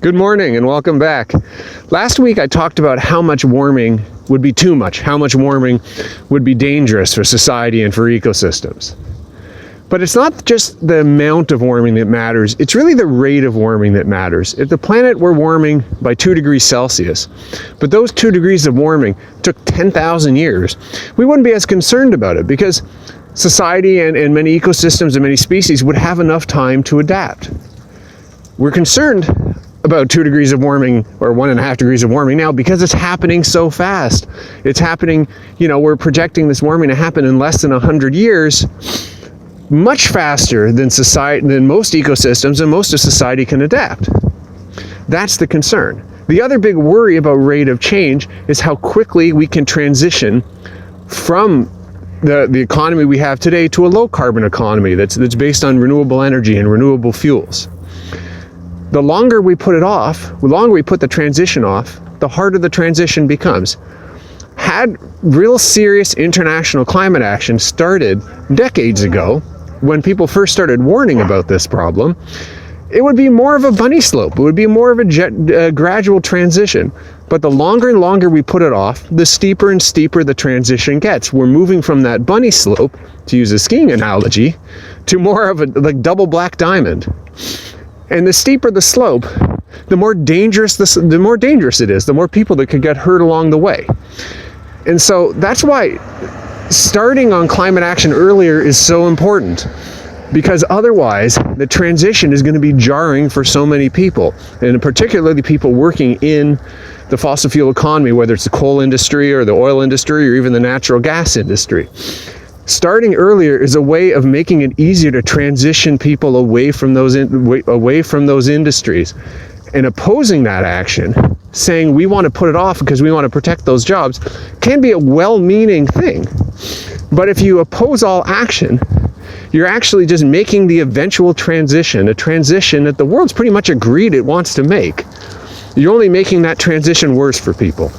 Good morning and welcome back. Last week I talked about how much warming would be too much, how much warming would be dangerous for society and for ecosystems. But it's not just the amount of warming that matters, it's really the rate of warming that matters. If the planet were warming by 2 degrees Celsius, but those 2 degrees of warming took 10,000 years, we wouldn't be as concerned about it because society and many ecosystems and many species would have enough time to adapt. We're concerned about 2 degrees of warming or 1.5 degrees of warming now because it's happening so fast. It's happening, we're projecting this warming to happen in less than 100 years, much faster than most ecosystems and most of society can adapt. That's the concern. The other big worry about rate of change is how quickly we can transition from the economy we have today to a low carbon economy that's based on renewable energy and renewable fuels. The longer we put it off, the longer we put the transition off, the harder the transition becomes. Had real serious international climate action started decades ago, when people first started warning about this problem, it would be more of a bunny slope. It would be more of a gradual transition. But the longer and longer we put it off, the steeper and steeper the transition gets. We're moving from that bunny slope, to use a skiing analogy, to more of a double black diamond. And the steeper the slope, the more dangerous it is, the more people that could get hurt along the way. And so that's why starting on climate action earlier is so important, because otherwise the transition is going to be jarring for so many people, and particularly people working in the fossil fuel economy, whether it's the coal industry or the oil industry or even the natural gas industry. Starting earlier is a way of making it easier to transition people away from those industries. And opposing that action, saying we want to put it off because we want to protect those jobs, can be a well-meaning thing. But if you oppose all action, you're actually just making the eventual transition, a transition that the world's pretty much agreed it wants to make. You're only making that transition worse for people.